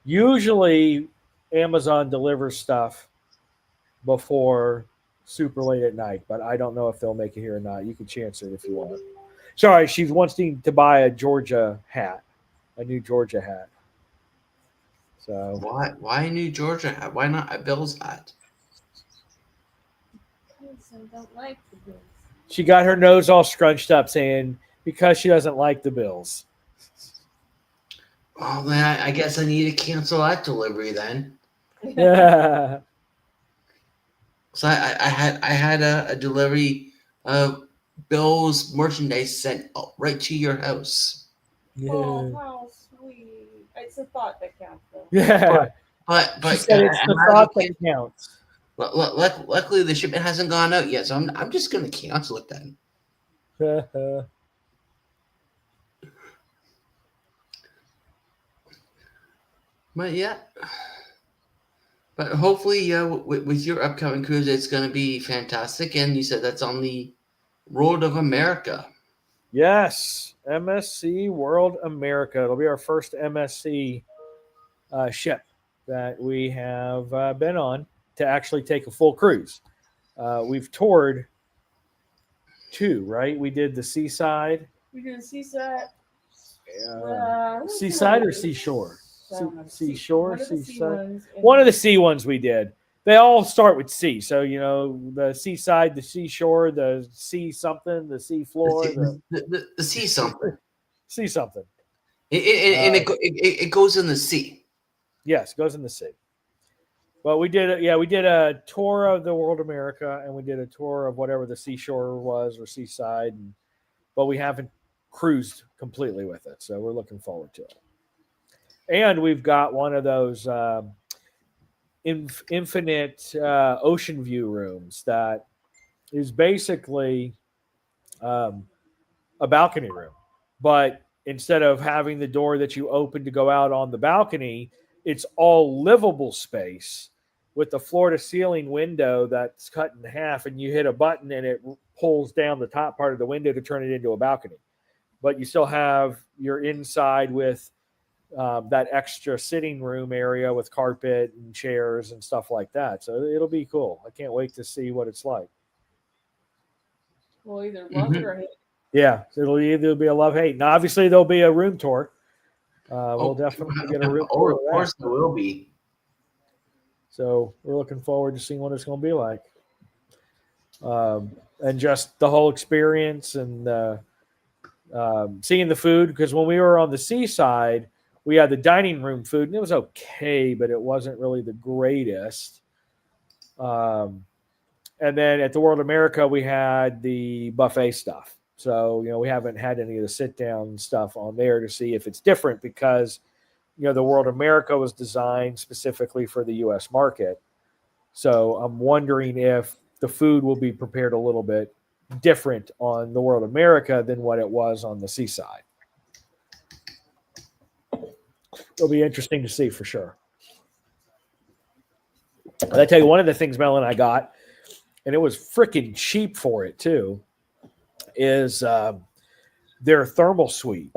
Usually, Amazon delivers stuff before super late at night, but I don't know if they'll make it here or not. You can chance it if you want. Sorry, she's wanting to buy a Georgia hat, a new Georgia hat. So Why a new Georgia hat? Why not a Bills hat? Because I don't like the Bills. she got her nose all scrunched up, saying because she doesn't like the Bills. Oh man, I guess I need to cancel that delivery then. Yeah. So I had a delivery of Bills merchandise sent right to your house. Oh, how sweet. It's a thought that counts, though. Yeah. But She said it's the thought that counts. luckily the shipment hasn't gone out yet, so I'm just gonna cancel it then. But yeah. But hopefully, with your upcoming cruise, it's going to be fantastic. And you said that's on the Road of America. Yes, MSC World America. It'll be our first MSC ship that we have been on to actually take a full cruise. We've toured 2, right? We did the Seaside. We did Seaside. Seaside or Seashore? Seashore, Seaside. Seaside. One of the sea ones we did. They all start with C. So, you know, the Seaside, the Seashore, the sea something, the sea floor, The sea something. sea something. It goes in the sea. Yes, goes in the sea. But we did a tour of the World America, and we did a tour of whatever the seashore was or seaside, but we haven't cruised completely with it. So we're looking forward to it. And we've got one of those infinite ocean view rooms that is basically a balcony room. But instead of having the door that you open to go out on the balcony, it's all livable space with the floor-to-ceiling window that's cut in half, and you hit a button and it pulls down the top part of the window to turn it into a balcony. But you still have your inside with that extra sitting room area with carpet and chairs and stuff like that. So it'll be cool. I can't wait to see what it's like. Well, either love it Mhm. or hate it. Yeah, so it'll either be a love hate. Now, obviously, there'll be a room tour. We'll Oh, definitely get a room oh, tour of of that. course there will be. So we're looking forward to seeing what it's going to be like, and just the whole experience and seeing the food. Because when we were on the seaside, we had the dining room food, and it was okay, but it wasn't really the greatest. And then at the World America, we had the buffet stuff. So, we haven't had any of the sit down stuff on there to see if it's different because, the World America was designed specifically for the U.S. market. So I'm wondering if the food will be prepared a little bit different on the World America than what it was on the seaside. It'll be interesting to see for sure. And I tell you, one of the things Mel and I got, and it was freaking cheap for it too, is their thermal suite.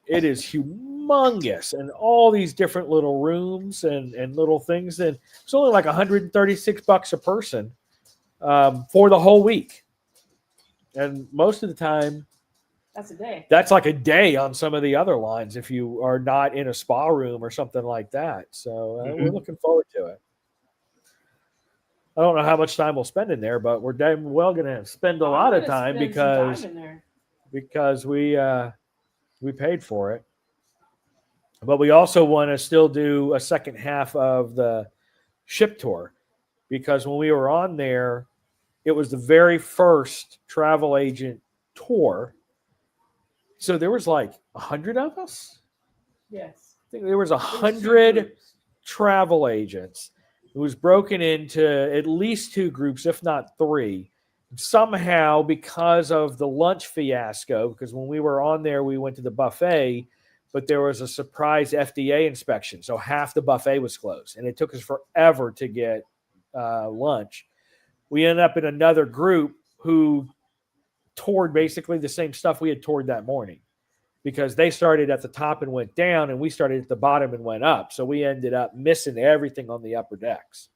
It is humongous, and all these different little rooms and little things. And it's only like $136 a person for the whole week. And most of the time, That's a day. that's like a day on some of the other lines if you are not in a spa room or something like that. So we're looking forward to it. I don't know how much time we'll spend in there, but we're damn well going to spend a lot of time Spend some time because in there. we paid for it. But we also want to still do a second half of the ship tour because when we were on there, it was the very first travel agent tour. So there was like 100 of us. Yes. I think there was There was two 100 groups. travel agents. It was broken into at least 2 groups, if not 3. Somehow, because of the lunch fiasco, because when we were on there, we went to the buffet, but there was a surprise FDA inspection. So half the buffet was closed, and it took us forever to get lunch. We ended up in another group who toured basically the same stuff we had toured that morning because they started at the top and went down, and we started at the bottom and went up. So we ended up missing everything on the upper decks.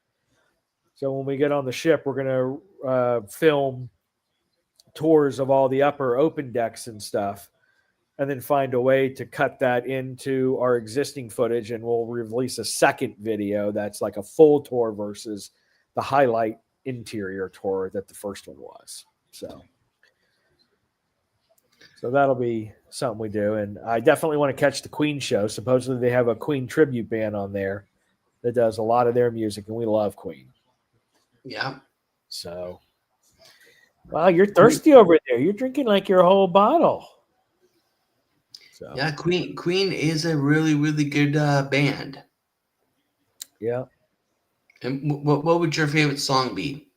So when we get on the ship, we're going to film tours of all the upper open decks and stuff, and then find a way to cut that into our existing footage. And we'll release a second video that's like a full tour versus the highlight interior tour that the first one was. So that'll be something we do. And I definitely want to catch the Queen show. Supposedly they have a Queen tribute band on there that does a lot of their music, and we love Queen. Yeah. So, wow, you're thirsty over there. You're drinking like your whole bottle. So, Yeah, Queen is a really, really good band. yeah. And what would your favorite song be?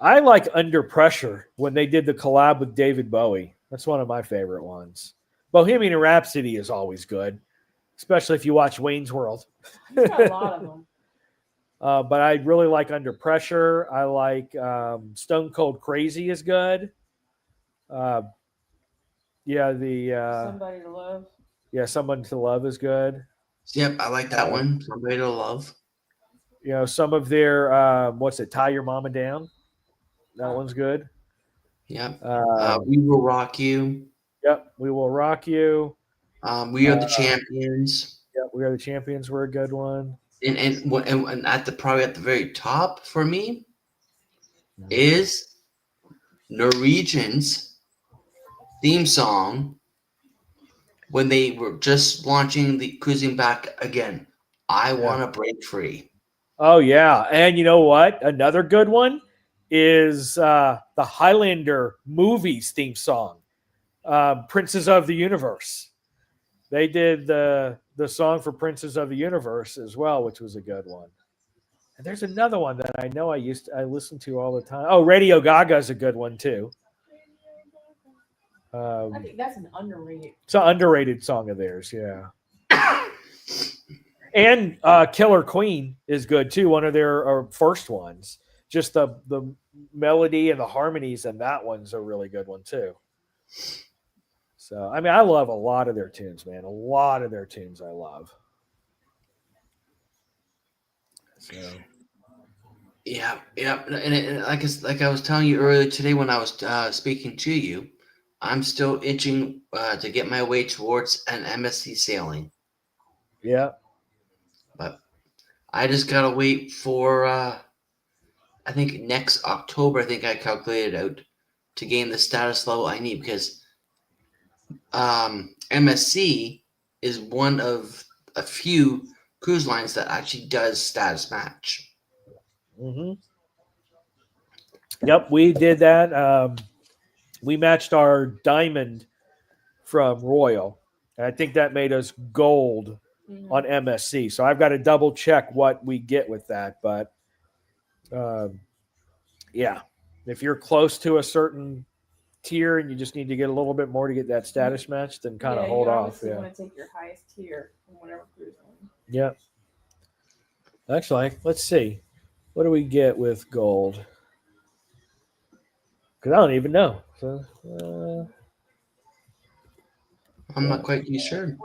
I like Under Pressure when they did the collab with David Bowie. That's one of my favorite ones. Bohemian Rhapsody is always good, especially if you watch Wayne's World. He's got a lot of them. But I really like Under Pressure. I like Stone Cold Crazy is good. Somebody Somebody to Love. Someone to Love is good. Yep, I like that one. Somebody to Love. Some of their Tie Your Mama Down. That one's good. Yep. We Will Rock You. Yep. We Will Rock You. We Are the Champions. Yep. We Are the Champions were a good one. And probably at the very top for me is Norwegian's theme song when they were just launching the Cruising Back Again. I Want to Break Free. Oh, yeah. And you know what? Another good one is the Highlander movies theme song, Princes of the Universe. They did the song for Princes of the Universe as well, which was a good one. And there's another one that I know I listen to all the time. Oh, Radio Gaga is a good one too. I think that's an underrated. It's an underrated song of theirs, yeah. And Killer Queen is good too. One of their first ones. Just the melody and the harmonies, and that one's a really good one too. So, I mean, I love a lot of their tunes, man. A lot of their tunes I love. So, Yeah, yeah, and like I was telling you earlier today when I was speaking to you, I'm still itching to get my way towards an MSC sailing, yeah. but I just gotta wait for I think next October. I think I calculated out to gain the status level I need because MSC is one of a few cruise lines that actually does status match. Mm-hmm. Yep, we did that. We matched our diamond from Royal, and I think that made us gold on MSC. So I've got to double check what we get with that. But yeah, if you're close to a certain tier and you just need to get a little bit more to get that status match, then kind of hold off. You Yeah. want to take your highest tier from whatever cruise line. Yep. Actually, let's see. What do we get with gold? Because I don't even know. So, I'm not quite too sure.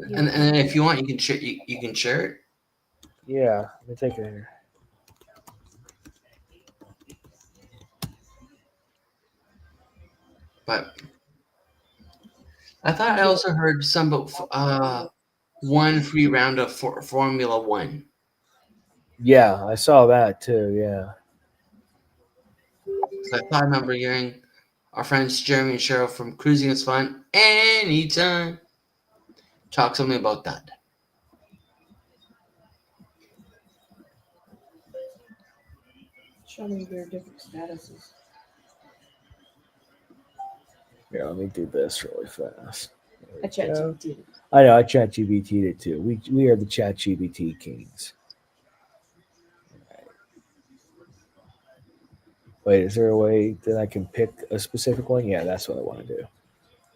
And if you want, you can share. You can share it. yeah, let me take it here. But I thought I also heard some about one free round of Formula One. Yeah, I saw that too. Yeah. So I thought I remember hearing our friends Jeremy and Cheryl from Cruising is Fun Anytime talk something about that. Show me their different statuses. Yeah, let me do this really fast. I chat GPT. I know, I chat GBT'd it too. We are the chat GBT kings. Wait, is there a way that I can pick a specific one? Yeah, that's what I want to do.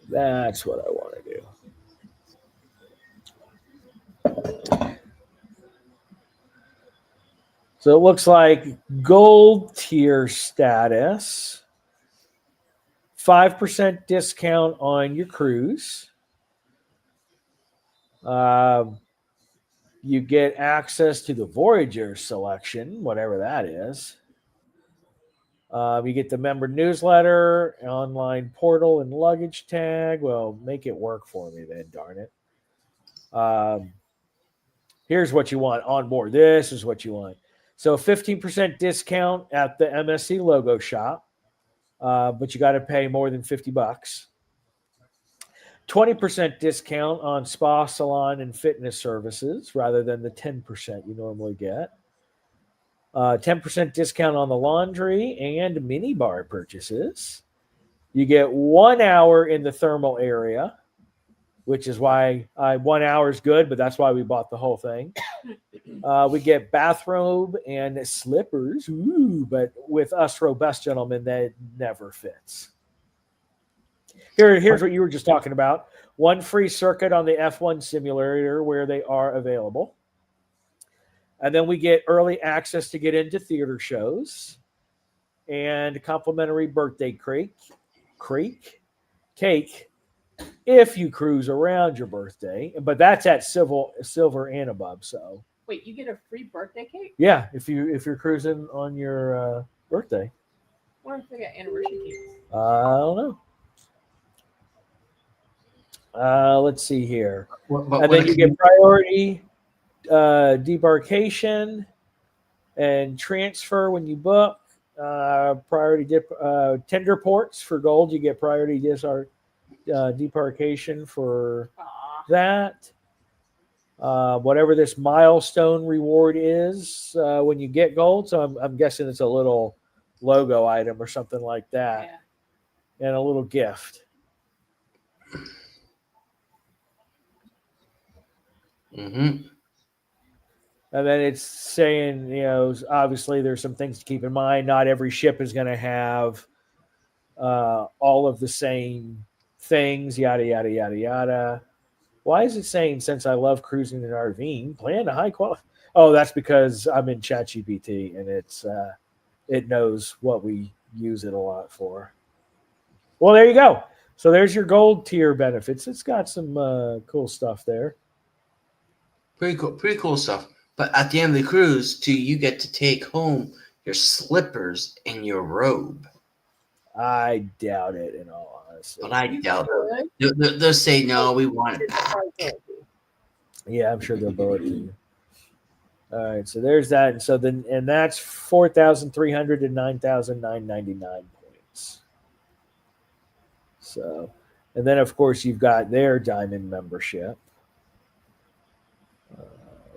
That's what I want to do. So it looks like gold tier status, 5% discount on your cruise. You get access to the Voyager selection, whatever that is. You get the member newsletter, online portal, and luggage tag. Well, make it work for me then, darn it. Here's what you want on board. This is what you want. So 15% discount at the MSC logo shop, but you got to pay more than $50. 20% discount on spa, salon, and fitness services rather than the 10% you normally get. 10% discount on the laundry and mini bar purchases. You get 1 hour in the thermal area, which is why 1 hour is good, but that's why we bought the whole thing. We get bathrobe and slippers, but with us robust gentlemen, that never fits. Here's what you were just talking about. One free circuit on the F1 simulator where they are available. And then we get early access to get into theater shows and complimentary birthday cake if you cruise around your birthday. But that's at silver and above. So wait, you get a free birthday cake? Yeah, if you're cruising on your birthday. What if they got anniversary cakes? I don't know. Let's see here. And then you get priority debarkation and transfer when you book. Priority tender ports for gold. You get priority debarkation for that. Whatever this milestone reward is when you get gold. So I'm guessing it's a little logo item or something like that, and a little gift. Mm-hmm. And then it's saying, obviously there's some things to keep in mind. Not every ship is going to have all of the same things, yada, yada, yada, yada. Why is it saying, since I love cruising and RVing, plan a high quality? Oh, that's because I'm in ChatGPT and it knows what we use it a lot for. Well, there you go. So there's your gold tier benefits. It's got some cool stuff there. Pretty cool stuff. But at the end of the cruise, too, you get to take home your slippers and your robe. I doubt it, in all honesty. But I doubt it. They'll say, no, we want it back. Yeah, I'm sure they'll bill it to you. All right, so there's that. And so then, and that's 4,300 to 9,999 points. So, and then of course you've got their diamond membership.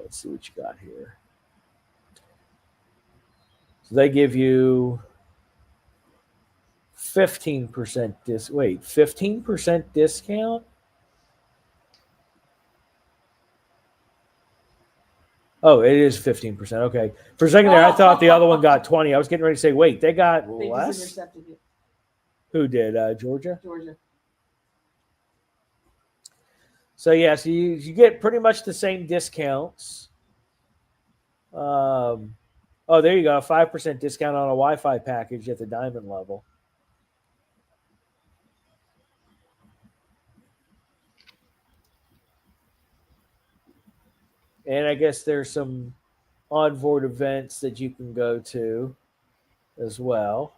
Let's see what you got here. So they give you 15% 15% discount. Oh, it is 15%. Okay. For a second there, I thought the other one got 20. I was getting ready to say, wait, they got They just less? intercepted it. Who did? Georgia? Georgia. So, yeah, so you get pretty much the same discounts. Oh, there you go. 5% discount on a Wi-Fi package at the diamond level. And I guess there's some onboard events that you can go to as well.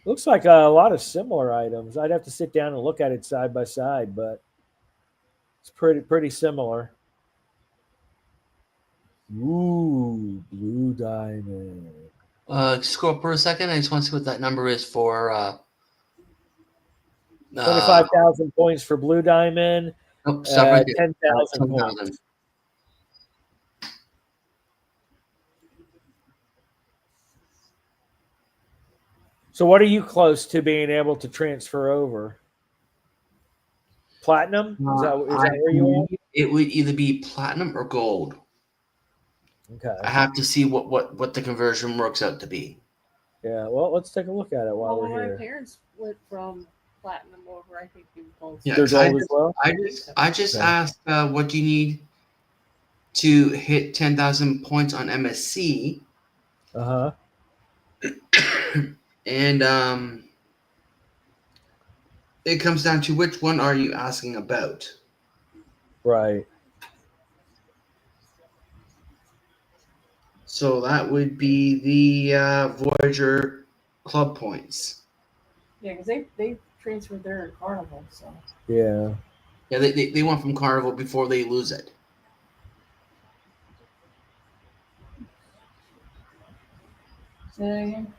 Looks like a lot of similar items. I'd have to sit down and look at it side by side, but it's pretty similar. Ooh, blue diamond. Scroll up for a second. I just want to see what that number is for 25,000 points for blue diamond. Nope, stop right there. 10,000 10,000. points. So what are you close to being able to transfer over? Platinum? Is that where you are? It would either be platinum or gold. Okay. I have to see what the conversion works out to be. Yeah, well, let's take a look at it while Well, when we're my here. parents went from platinum over, I think they both. Yeah, They're 'cause I gold as well? I just Okay. asked what do you need to hit 10,000 points on MSC, Uh-huh. and it comes down to which one are you asking about? Right. So that would be the Voyager club points. Yeah, because they transferred their in Carnival, so. Yeah. Yeah, they went from Carnival before they lose it. Say that again.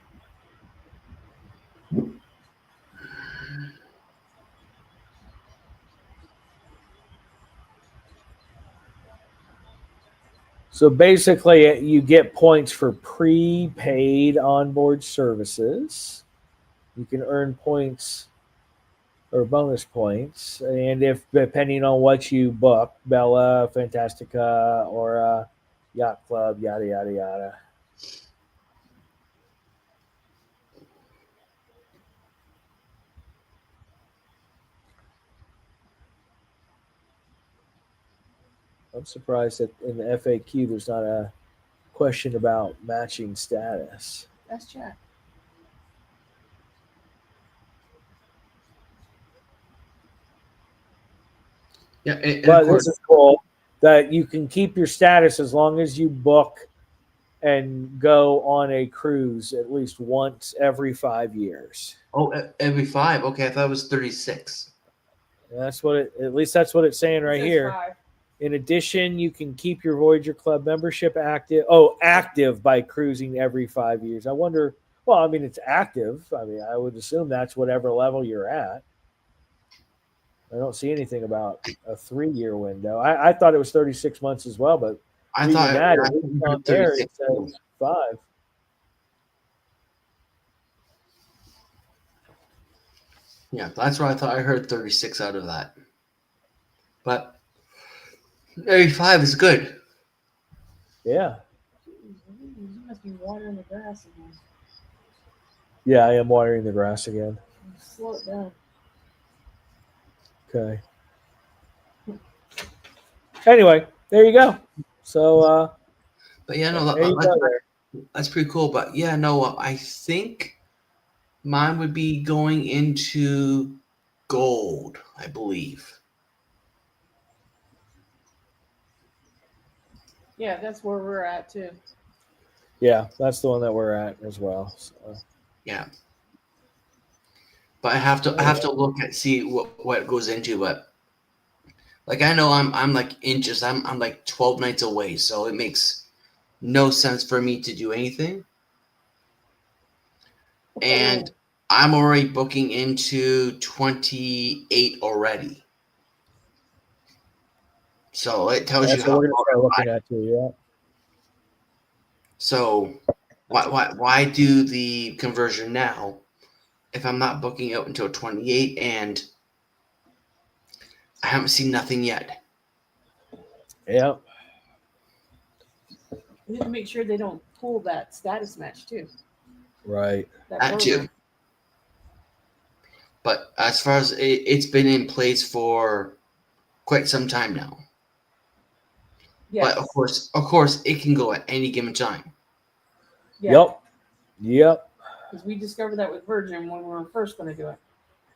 So basically, you get points for prepaid onboard services. You can earn points or bonus points, and if depending on what you book, Bella, Fantastica, or Yacht Club, yada yada yada. I'm surprised that in the FAQ there's not a question about matching status. That's Jack. Yeah, and But of course, this is cool that you can keep your status as long as you book and go on a cruise at least once every 5 years. every 5. Okay, I thought it was 36. That's what at least that's what it's saying right It says here. 5. In addition, you can keep your Voyager Club membership active by cruising every 5 years. I wonder, well, I mean, it's active. I mean, I would assume that's whatever level you're at. I don't see anything about a 3-year window. I thought it was 36 months as well, but I reading thought that, I at least heard on there, 36. it says 5. Yeah, that's why I thought I heard 36 out of that. But every 5 is good. Yeah. You must be watering the grass again. Yeah, I am watering the grass again. Slow it down. Okay. Anyway, there you go. So But yeah, no, there you go there. that's pretty cool. But yeah, no, I think mine would be going into Gold, I believe. Yeah, that's where we're at too. Yeah, that's the one that we're at as well. So, Yeah. But I have to look at see what it goes into. But like I know I'm like inches. I'm like 12 nights away, so it makes no sense for me to do anything. And I'm already booking into 28 already. So it tells that's you how what we're gonna far start I'm looking at too. Yeah. So why do the conversion now if I'm not booking out until 28 and I haven't seen nothing yet? Yeah. We need to make sure they don't pull that status match too. Right. That too. But as far as it's been in place for quite some time now. Yes. But of course, it can go at any given time. Yeah. Yep. Because we discovered that with Virgin when we were first going to do it.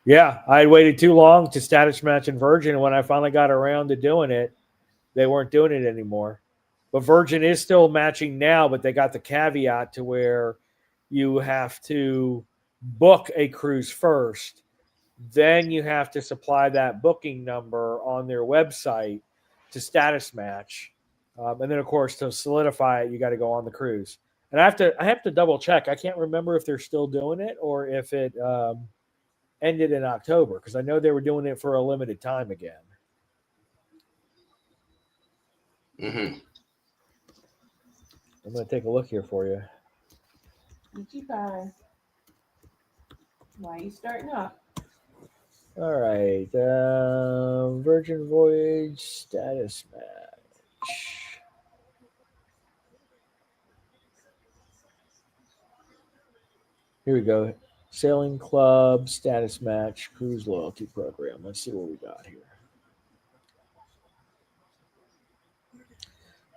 Yeah, I had waited too long to status match in Virgin, and when I finally got around to doing it, they weren't doing it anymore. But Virgin is still matching now, but they got the caveat to where you have to book a cruise first. Then you have to supply that booking number on their website to status match. And then, of course, to solidify it, you got to go on the cruise. And I have to double check. I can't remember if they're still doing it or if it ended in October, because I know they were doing it for a limited time again. Mm-hmm. I'm going to take a look here for you. Bye. Why are you starting up? All right. Virgin Voyage status match. Here we go. Sailing Club status match cruise loyalty program. Let's see what we got here.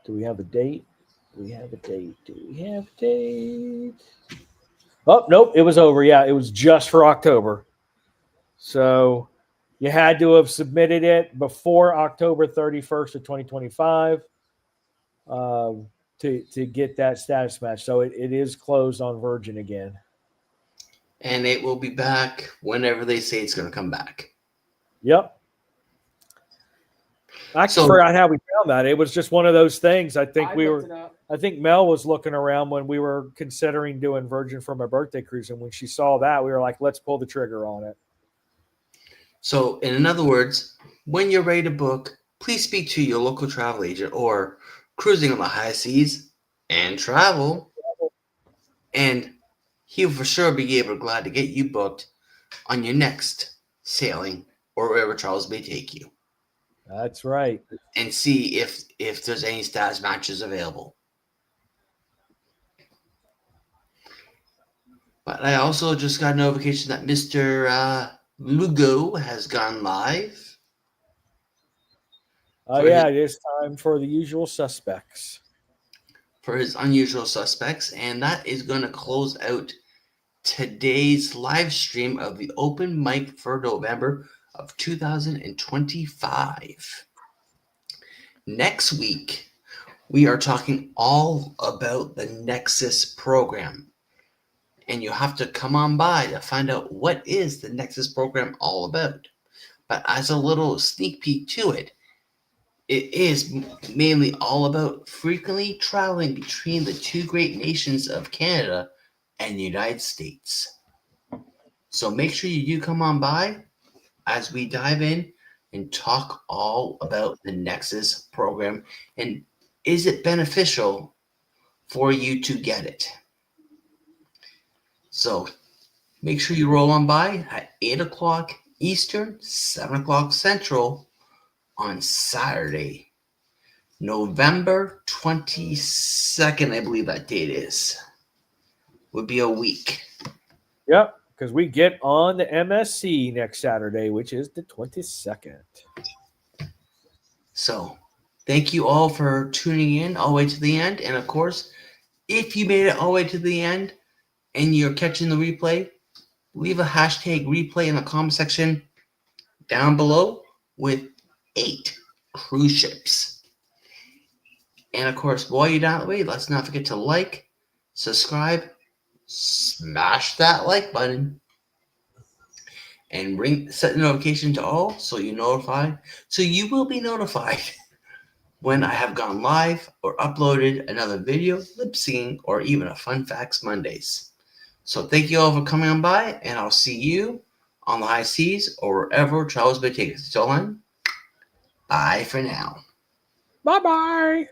Do we have a date? Do we have a date? Oh, nope. It was over. Yeah, it was just for October. So you had to have submitted it before October 31st of 2025 to get that status match. So it is closed on Virgin again. And it will be back whenever they say it's going to come back. Yep. I forgot how we found that. It was just one of those things. I think Mel was looking around when we were considering doing Virgin for my birthday cruise. And when she saw that, we were like, let's pull the trigger on it. So in other words, when you're ready to book, please speak to your local travel agent or Cruising on the High Seas and Travel. And he'll for sure be glad to get you booked on your next sailing or wherever travels may take you. That's right. And see if there's any status matches available. But I also just got a notification that Mr. Lugo has gone live. It is time for the usual suspects. For his unusual suspects, and that is going to close out today's live stream of the open mic for November of 2025. Next week, we are talking all about the Nexus program. And you have to come on by to find out what is the Nexus program all about. But as a little sneak peek to it, it is mainly all about frequently traveling between the two great nations of Canada and the United States. So make sure you do come on by as we dive in and talk all about the Nexus program and is it beneficial for you to get it. So make sure you roll on by at 8 o'clock Eastern, 7 o'clock Central on Saturday, November 22nd, I believe that date is. Would be a week. Yep, because we get on the MSC next Saturday, which is the 22nd. So, thank you all for tuning in all the way to the end. And of course, if you made it all the way to the end and you're catching the replay, leave a hashtag replay in the comment section down below with 8 cruise ships. And of course, while you're down that way, let's not forget to like, subscribe, smash that like button, and set the notification to all so you will be notified when I have gone live or uploaded another video, lip syncing, or even a Fun Facts Mondays. So thank you all for coming on by, and I'll see you on the high seas or wherever travels may take us. Till then, bye for now. Bye bye.